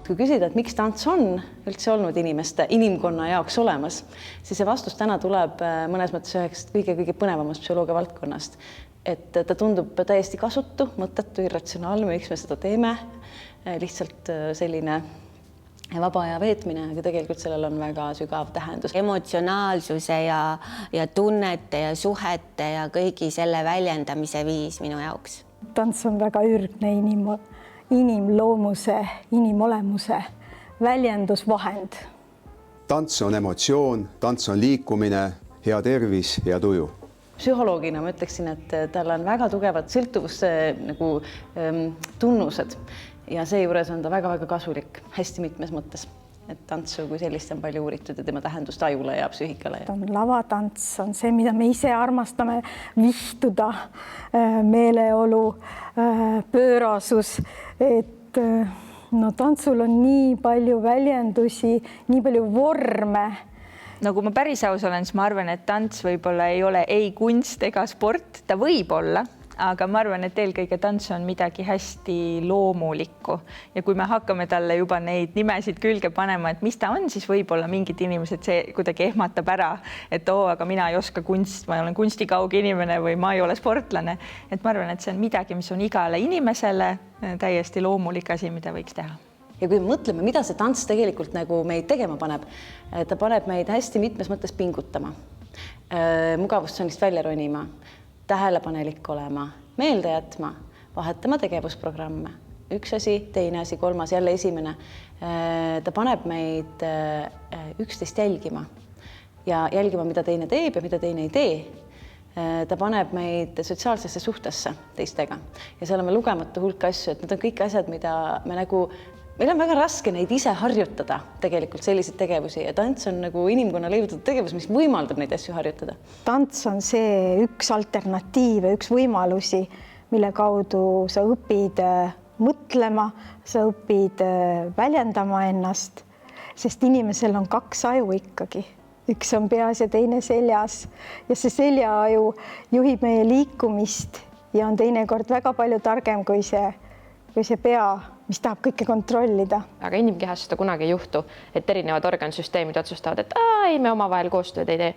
kui küsida, et miks tants on üldse olnud inimkonna jaoks olemas, siis see vastus täna tuleb mõnes mõttes üheks kõige põnevamast psühholoogia valdkonnast. Et ta tundub täiesti kasutu, mõttetu, irratsionaalne, miks me seda teeme, lihtsalt selline vaba aja veetmine, aga tegelikult sellel on väga sügav tähendus. Emotsionaalsuse ja tunnete ja suhete ja kõigi selle väljendamise viis minu jaoks. Tants on väga ürgne inimloomuse, inimolemuse väljendusvahend. Tants on emotsioon, tants on liikumine, hea tervis, hea tuju. Psühholoogina ma ütleksin, et tal on väga tugevad sõltuvuse tunnused ja seejuures on ta väga-väga kasulik hästi mitmes mõttes. Et tantsu kui sellist on palju uuritud ja tema tähendust ajule ja psüühikale. Lavatants on see, mida me ise armastame, vihtuda, meeleolu, pöörasus. Et tantsul on nii palju väljendusi, nii palju vorme. Kui ma päris aus olen, siis ma arvan, et tants võib-olla ei ole ei kunst ega sport, ta võib olla, aga ma arvan, et eelkõige tants on midagi hästi loomulikku ja kui me hakkame talle juba neid nimesid külge panema, et mis ta on, siis võib-olla mingid inimesed see kuidagi ehmatab ära, et aga mina ei oska kunst, ma olen kunstikauge inimene või ma ei ole sportlane. Et ma arvan, et see on midagi, mis on igale inimesele täiesti loomulik asi, mida võiks teha. Ja kui mõtleme, mida see tants tegelikult nagu meid tegema paneb, ta paneb meid hästi mitmes mõttes pingutama, mugavustsoonist välja ronima, tähelepanelik olema, meelde jätma, vahetama tegevusprogramme. Üks asi, teine asi, kolmas, jälle esimene. Ta paneb meid üksteist jälgima ja jälgima, mida teine teeb ja mida teine ei tee. Ta paneb meid sotsiaalsesse suhtesse teistega ja seal on lugematu hulk asju, et need on kõik asjad, mida meil on väga raske neid ise harjutada tegelikult selliseid tegevusi ja tants on inimkonna leiutatud tegevus, mis võimaldab neid asju harjutada. Tants on see üks alternatiive, üks võimalusi, mille kaudu sa õpid mõtlema, sa õpid väljendama ennast, sest inimesel on kaks aju ikkagi. Üks on peas ja teine seljas ja see seljaaju juhib meie liikumist ja on teinekord väga palju targem kui see pea, mis tahab kõike kontrollida. Aga inimkehas seda kunagi ei juhtu, et erinevad organsüsteemid otsustavad, et ei, me omavahel koostööd ei tee.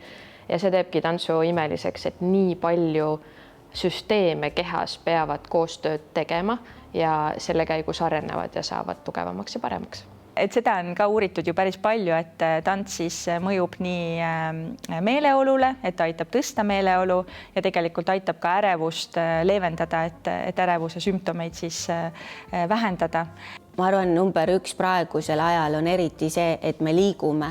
Ja see teebki tantsu imeliseks, et nii palju süsteeme kehas peavad koostööd tegema ja selle käigus arenevad ja saavad tugevamaks ja paremaks. Et seda on ka uuritud ju päris palju, et tants siis mõjub nii meeleolule, et ta aitab tõsta meeleolu ja tegelikult aitab ka ärevust leevendada, et ärevuse sümptomeid siis vähendada. Ma arvan, number 1 praegusel ajal on eriti see, et me liigume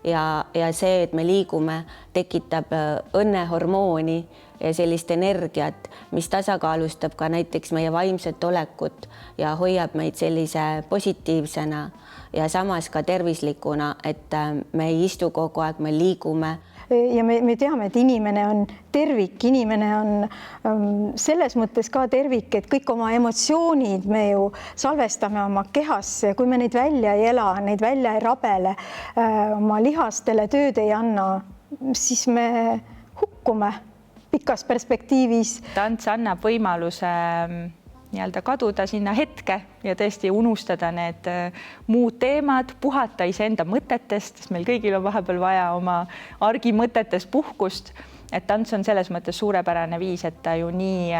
ja see, et me liigume, tekitab õnnehormooni ja sellist energiat, mis tasakaalustab ka näiteks meie vaimset olekut ja hoiab meid sellise positiivsena ja samas ka tervislikuna, et me ei istu kogu aeg, me liigume. Ja me teame, et inimene on tervik, inimene on selles mõttes ka tervik, et kõik oma emotsioonid me ju salvestame oma kehasse ja kui me neid välja ei ela, neid välja ei rabele, oma lihastele tööd ei anna, siis me hukkume pikas perspektiivis. Tants annab võimaluse kaduda sinna hetke ja tõesti unustada need muud teemad, puhata iseenda mõtetest, sest meil kõigil on vahepeal vaja oma argimõtetest puhkust. Et tants on selles mõttes suurepärane viis, et ta ju nii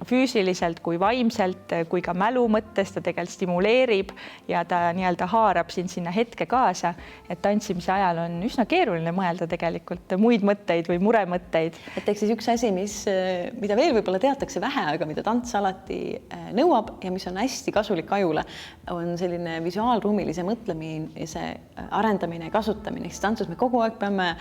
füüsiliselt kui vaimselt kui ka mälu mõttes ta tegelikult stimuleerib ja ta haarab sinna hetke kaasa, et tantsimise ajal on üsna keeruline mõelda tegelikult muid mõtteid või muremõtteid. Et ehk siis üks asi, mida veel võib-olla teatakse vähe, aga mida tants alati nõuab ja mis on hästi kasulik ajule, on selline visuaalruumilise mõtlemise arendamine ja kasutamine. Tantsus me kogu aeg peame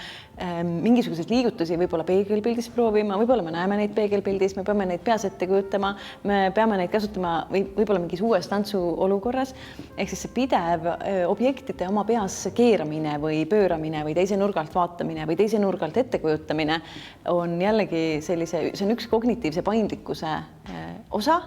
mingisuguseid liigutusi võib-olla peegelpildis proovima, võib-olla me näeme neid peegelpildis, me peame neid peas ette kujutama, me peame neid kasutama võib-olla mingis uues tantsu olukorras. Ehk siis see pidev objektide oma peas keeramine või pööramine või teise nurgalt vaatamine või teise nurgalt ettekujutamine on jällegi see on üks kognitiivse paindlikkuse osa,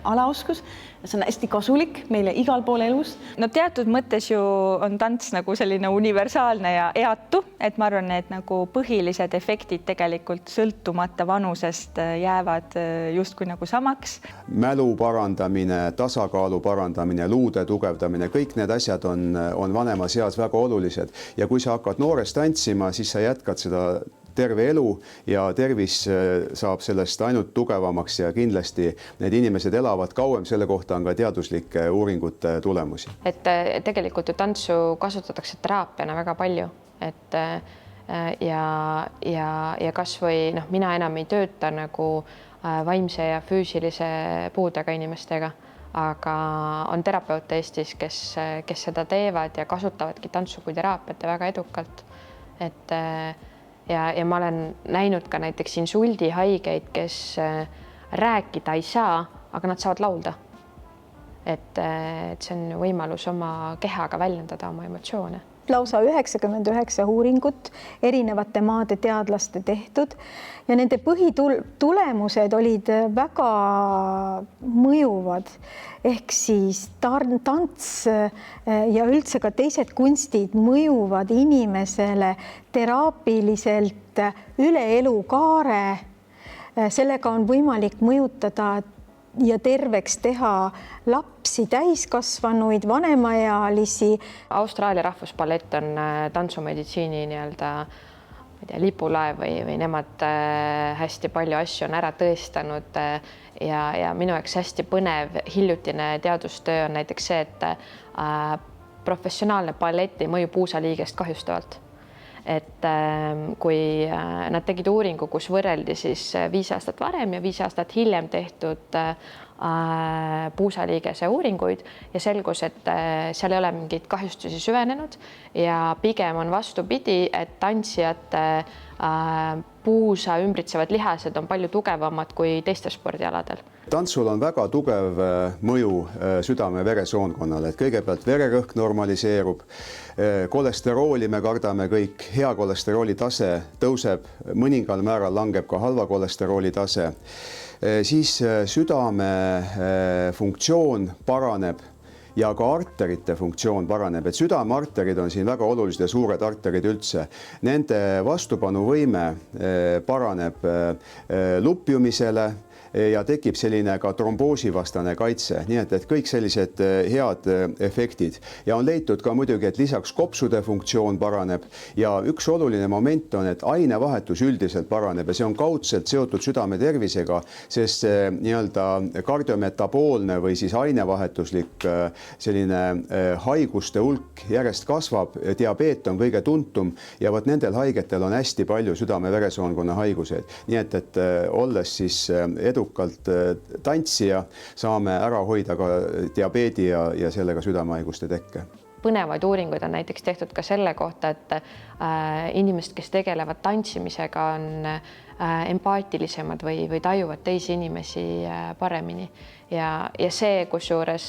alaoskus. See on hästi kasulik meile igal pool elus. No teatud mõttes ju on tants selline universaalne ja eatu, et ma arvan, et põhilised efektid tegelikult tegelikult sõltumata vanusest jäävad justkui nagu samaks. Mälu parandamine, tasakaalu parandamine, luude tugevdamine, kõik need asjad on vanemas eas väga olulised ja kui sa hakkad noorest tantsima, siis sa jätkad seda terve elu ja tervis saab sellest ainult tugevamaks ja kindlasti need inimesed elavad kauem, selle kohta on ka teaduslike uuringute tulemusi. Et tegelikult ju tantsu kasutatakse teraapiana väga palju, et ja kas või mina enam ei tööta nagu vaimse ja füüsilise puudega inimestega, aga on terapeute Eestis, kes seda teevad ja kasutavadki tantsu kui teraapiat ja väga edukalt. Ja ma olen näinud ka näiteks insuldihaigeid, kes rääkida ei saa, aga nad saavad laulda. Et see on võimalus oma kehaga väljendada oma emotsioone. Lausa 99 uuringut erinevate maade teadlaste tehtud ja nende põhitulemused olid väga mõjuvad. Ehk siis tants ja üldse ka teised kunstid mõjuvad inimesele teraapiliselt üle elukaare. Sellega on võimalik mõjutada ja terveks teha lapsi, täiskasvanuid, vanemaealisi. Austraalia rahvuspallett on tantsumeditsiini lipulaev või nemad hästi palju asju on ära tõestanud ja minu jaoks hästi põnev hiljutine teadustöö on näiteks see, et professionaalne ballett ei mõju puusaliigest kahjustavalt. Et kui nad tegid uuringu, kus võrreldi siis 5 aastat varem ja 5 aastat hiljem tehtud puusaliigese uuringuid ja selgus, et seal ei ole mingeid kahjustusi süvenenud ja pigem on vastupidi, et tantsijate puusa ümbritsevad lihased on palju tugevamad kui teistel spordialadel. Tantsul on väga tugev mõju südame-veresoonkonnale, et kõigepealt vererõhk normaliseerub, kolesterooli me kardame kõik, hea kolesterooli tase tõuseb, mõningal määral langeb ka halva kolesterooli tase, siis südame funktsioon paraneb ja ka arterite funktsioon paraneb, et südamearterid on siin väga olulised ja suured arterid üldse. Nende vastupanuvõime paraneb lupjumisele ja tekib selline ka tromboosivastane kaitse, nii et kõik sellised head efektid ja on leitud ka muidugi, et lisaks kopsude funktsioon paraneb ja üks oluline moment on, et ainevahetus üldiselt paraneb ja see on kaudselt seotud südame tervisega, sest see nii-öelda kardiometaboolne või siis ainevahetuslik selline haiguste hulk järjest kasvab, diabeet on kõige tuntum ja vot nendel haigetel on hästi palju südame-veresoonkonna haiguseid, nii et olles siis edukalt tantsija, saame ära hoida ka diabeedi ja sellega südamehaiguste tekke. Põnevaid uuringuid on näiteks tehtud ka selle kohta, et inimesed, kes tegelevad tantsimisega, on empaatilisemad või tajuvad teisi inimesi paremini ja see, kusjuures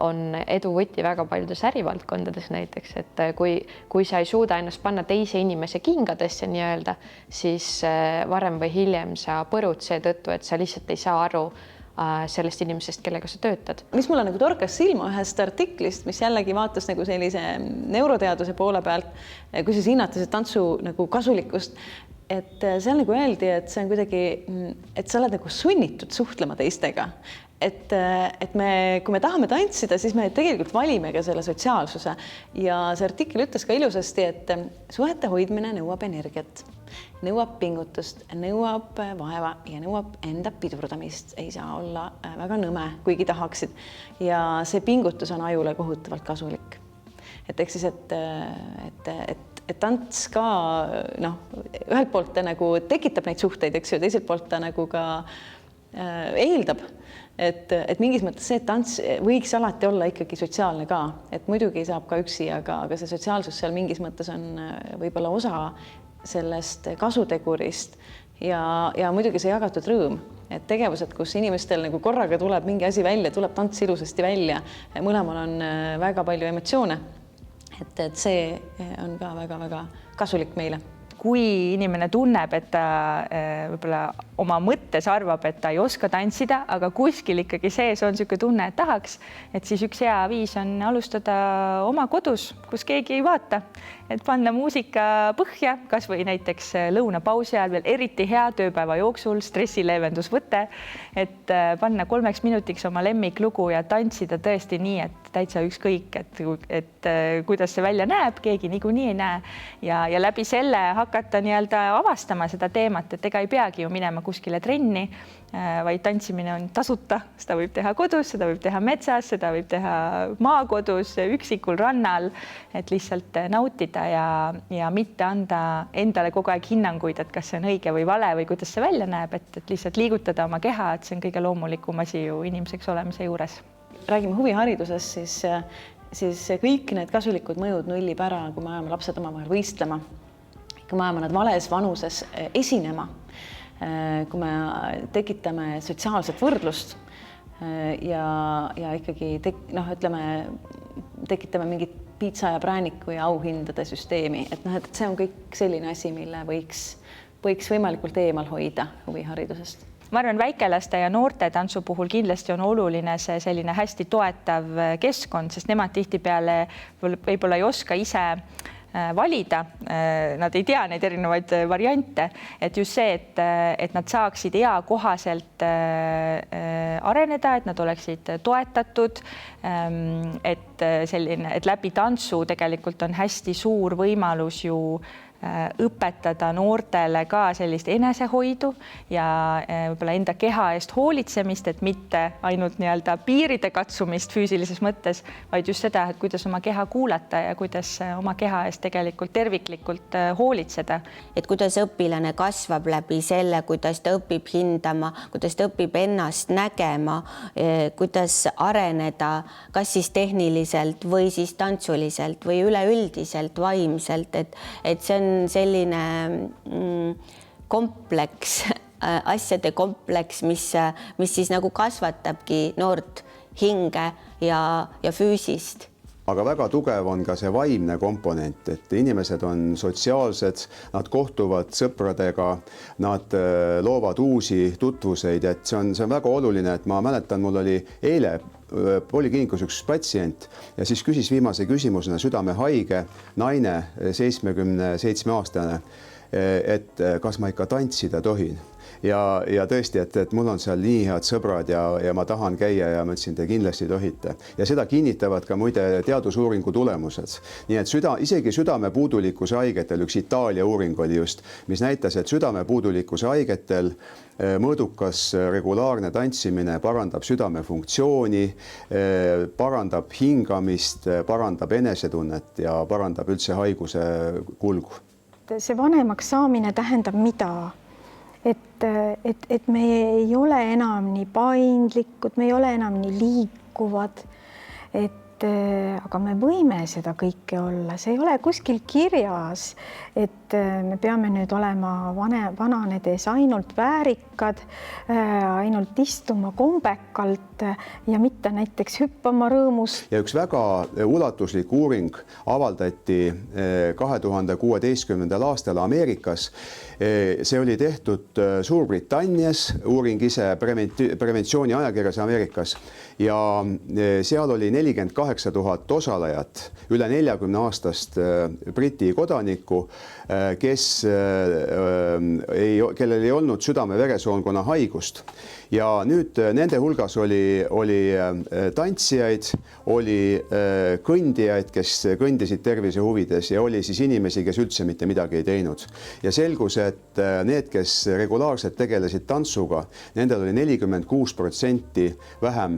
on edu võti väga paljudes ärivaldkondades näiteks, et kui sa ei suuda ennast panna teise inimese kingadesse nii-öelda, siis varem või hiljem sa põrud seetõttu, et sa lihtsalt ei saa aru sellest inimesest, kellega sa töötad. Mis mulle nagu torkas silma ühest artiklist, mis jällegi vaatas nagu sellise neuroteaduse poole pealt, kui siis hinnates tantsu nagu kasulikkust, et seal nagu öeldi, et see on kuidagi, et sa oled nagu sunnitud suhtlema teistega. Et kui me tahame tantsida, siis me tegelikult valime ka selle sotsiaalsuse ja see artikkel ütles ka ilusasti, et suhete hoidmine nõuab energiat, nõuab pingutust, nõuab vaeva ja nõuab enda pidurdamist. Ei saa olla väga nõme, kuigi tahaksid. Ja see pingutus on ajule kohutavalt kasulik. Et ehk siis, et tants ka ühelt poolt ta nagu tekitab neid suhteid, eks ju, teiselt poolt ta nagu ka eeldab, et mingis mõttes see, et tants võiks alati olla ikkagi sotsiaalne ka, et muidugi saab ka üksi, aga see sotsiaalsus seal mingis mõttes on võib-olla osa sellest kasutegurist ja muidugi see jagatud rõõm, et tegevused, kus inimestel nagu korraga tuleb mingi asi välja, tuleb tants ilusasti välja, mõlemal on väga palju emotsioone, et see on ka väga-väga kasulik meile. kui inimene tunneb, et ta võib-olla oma mõttes arvab, et ta ei oska tantsida, aga kuskil ikkagi sees on niisugune tunne, et tahaks, et siis üks hea viis on alustada oma kodus, kus keegi ei vaata, et panna muusika põhja, kas või näiteks lõunapausi ajal veel eriti hea tööpäeva jooksul, stressileevendusvõte, et panna 3 minutiks oma lemmiklugu ja tantsida tõesti nii, et täitsa ükskõik, et kuidas see välja näeb, keegi niikuinii ei näe ja läbi selle hakata nii-öelda avastama seda teemat, et ega ei peagi ju minema kuskile trenni, vaid tantsimine on tasuta, seda võib teha kodus, seda võib teha metsas, seda võib teha maakodus, üksikul rannal, et lihtsalt nautida ja mitte anda endale kogu aeg hinnanguid, et kas see on õige või vale või kuidas see välja näeb, et lihtsalt liigutada oma keha, et see on kõige loomulikum asi ju inimeseks olemise juures. Räägime huviharidusest, siis kõik need kasulikud mõjud nullib ära, kui me ajame lapsed omavahel võistlema, kui me ajame nad vales vanuses esinema, kui me tekitame sotsiaalset võrdlust ja ikkagi tekitame mingit piitsa ja prääniku ja auhindade süsteemi, et et see on kõik selline asi, mille võiks võimalikult eemal hoida huviharidusest. Ma arvan, väikelaste ja noorte tantsu puhul kindlasti on oluline see selline hästi toetav keskkond, sest nemad tihtipeale võib-olla ei oska ise valida, nad ei tea neid erinevaid variante, et just see, et nad saaksid eakohaselt areneda, et nad oleksid toetatud, et läbi tantsu tegelikult on hästi suur võimalus ju õpetada noortele ka sellist enesehoidu ja võib-olla enda keha eest hoolitsemist, et mitte ainult nii-öelda piiride katsumist füüsilises mõttes, vaid just seda, et kuidas oma keha kuulata ja kuidas oma keha eest tegelikult terviklikult hoolitseda. Et kuidas õpilane kasvab läbi selle, kuidas ta õpib hindama, kuidas ta õpib ennast nägema, kuidas areneda, kas siis tehniliselt või siis tantsuliselt või üleüldiselt vaimselt, et see on selline kompleks, asjade kompleks, mis siis nagu kasvatabki noort hinge ja füüsist. Aga väga tugev on ka see vaimne komponent, et inimesed on sotsiaalsed, nad kohtuvad sõpradega, nad loovad uusi tutvuseid, et see on väga oluline, et ma mäletan, mul oli eile polikliinikus üks patsient ja siis küsis viimase küsimusena südamehaige naine, 77-aastane, et kas ma ikka tantsida tohin. Ja tõesti, et mul on seal nii head sõbrad ja ma tahan käia ja ma ütlesin, te kindlasti tohite. Ja seda kinnitavad ka muide teadusuuringu tulemused. Nii et isegi südamepuudulikkuse haigetel, üks Itaalia uuring oli just, mis näitas, et südamepuudulikkuse haigetel mõõdukas regulaarne tantsimine parandab südamefunktsiooni, parandab hingamist, parandab enesetunnet ja parandab üldse haiguse kulgu. See vanemaks saamine tähendab mida? Et me ei ole enam nii paindlikud, me ei ole enam nii liikuvad, aga me võime seda kõike olla, see ei ole kuskil kirjas, et me peame nüüd olema vananedes ainult väärikad, ainult istuma kombekalt ja mitte näiteks hüppama rõõmust. Ja üks väga ulatuslik uuring avaldati 2016. aastal Ameerikas. See oli tehtud Suurbritannias, uuring ise preventsiooni ajakirjas Ameerikas ja seal oli 48 000 osalejat, üle 40-aastast Briti kodanikku, kellel ei olnud südame-veresoonkonna haigust. Ja nüüd nende hulgas oli tantsijaid, oli kõndijaid, kes kõndisid tervise huvides ja oli siis inimesi, kes üldse mitte midagi ei teinud. Ja selgus, et need, kes regulaarselt tegelesid tantsuga, nendel oli 46% vähem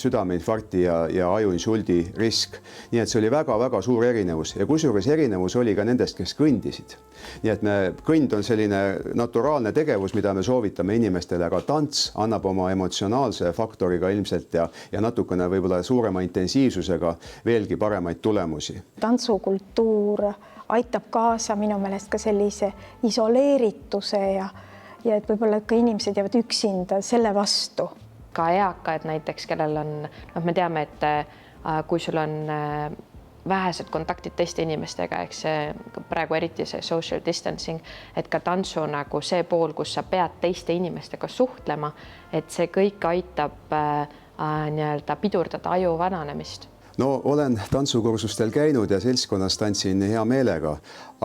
südameinfarkti ja ajuinsuldi risk. Nii et see oli väga-väga suur erinevus ja kusjuures erinevus oli ka nendest, kes kõndisid. Nii et kõnd on selline naturaalne tegevus, mida me soovitame inimestele, aga tants annab oma emotsionaalse faktoriga ilmselt ja natukene võib-olla suurema intensiivsusega veelgi paremaid tulemusi. Tantsukultuur aitab kaasa minu meelest ka sellise isoleerituse ja et võib-olla ka inimesed jäävad üksinda selle vastu. Ka eakad näiteks, kellel on, me teame, et kui sul on vähesed kontaktid teiste inimestega, ehk see praegu eriti see social distancing, et ka tantsu nagu see pool, kus sa pead teiste inimestega suhtlema, et see kõik aitab nii-öelda pidurdada aju vananemist. No olen tantsukursustel käinud ja seltskonnas tantsin hea meelega,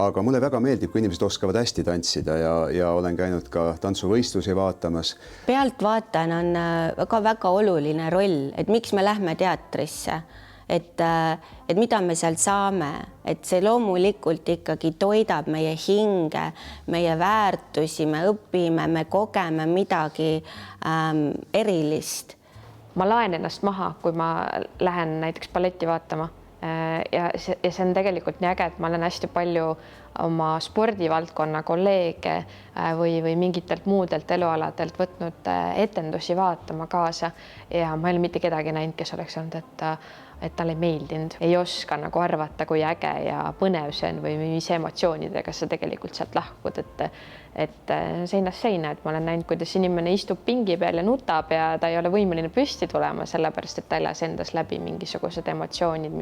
aga mulle väga meeldib, kui inimesed oskavad hästi tantsida ja olen käinud ka tantsuvõistlusi vaatamas. Pealtvaatajana on väga-väga oluline roll, et miks me lähme teatrisse, et mida me sealt saame, et see loomulikult ikkagi toidab meie hinge, meie väärtusi, me õpime, me kogeme midagi erilist. Ma laen ennast maha, kui ma lähen näiteks balletti vaatama ja see on tegelikult nii äge, et ma olen hästi palju oma spordivaldkonna kolleege või mingitelt muudelt elualadelt võtnud etendusi vaatama kaasa ja ma ei ole mitte kedagi näinud, kes oleks olnud, et talle ei meeldinud, ei oska nagu arvata, kui äge ja põnev see on või mis emotsioonidega sa tegelikult sealt lahkud, et seinast seina, et ma olen näinud, kuidas inimene istub pingi peal ja nutab ja ta ei ole võimeline püsti tulema, sellepärast et ta elas endas läbi mingisugused emotsioonid,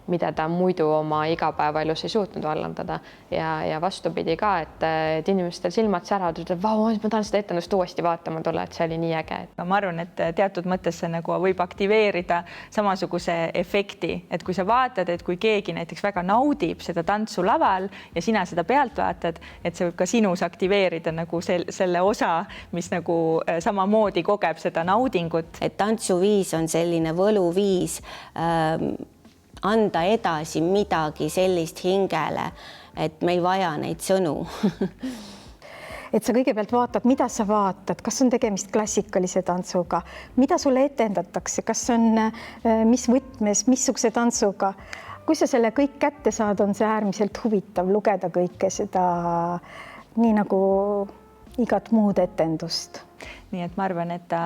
mida ta muidu oma igapäevaelus ei suutnud vallandada ja vastupidi ka, et inimestel silmad säravad, ütlevad, vau, ma tahan seda etendust uuesti vaatama tulla, et see oli nii äge. Ma arvan, et teatud mõttes see nagu võib aktiveerida samasuguse efekti, et kui sa vaatad, et kui keegi näiteks väga naudib seda tantsu laval ja sina seda pealt vaatad, et see võib ka sinus aktiveerida nagu selle osa, mis nagu samamoodi kogeb seda naudingut. Et tantsuviis on selline võluviis, anda edasi midagi sellist hingele, et me ei vaja neid sõnu. Et sa kõigepealt vaatad, mida sa vaatad, kas on tegemist klassikalise tantsuga, mida sulle etendatakse, kas on mis võtmes, missuguse tantsuga. Kui sa selle kõik kätte saad, on see äärmiselt huvitav lugeda kõike seda nii nagu igat muud etendust. Nii et ma arvan, et ta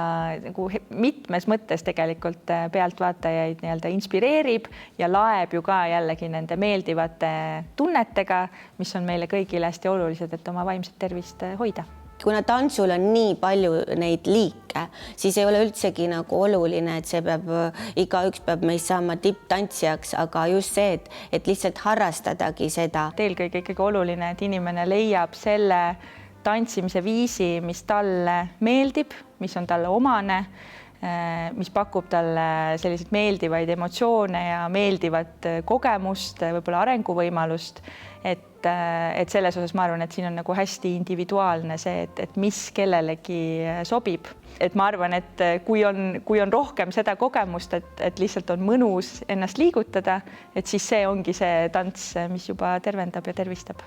nagu mitmes mõttes tegelikult pealtvaatajaid nii-öelda inspireerib ja laeb ju ka jällegi nende meeldivate tunnetega, mis on meile kõigile hästi olulised, et oma vaimset tervist hoida. Kuna tantsul on nii palju neid liike, siis ei ole üldsegi nagu oluline, et see igaüks peab meist saama tipptantsijaks, aga just see, et lihtsalt harrastadagi seda. Eelkõige ikkagi oluline, et inimene leiab selle tantsimise viisi, mis talle meeldib, mis on talle omane, mis pakub talle selliseid meeldivaid emotsioone ja meeldivat kogemust, võib-olla arenguvõimalust, et selles osas ma arvan, et siin on nagu hästi individuaalne see, et mis kellelegi sobib. Et ma arvan, et kui on rohkem seda kogemust, et lihtsalt on mõnus ennast liigutada, et siis see ongi see tants, mis juba tervendab ja tervistab.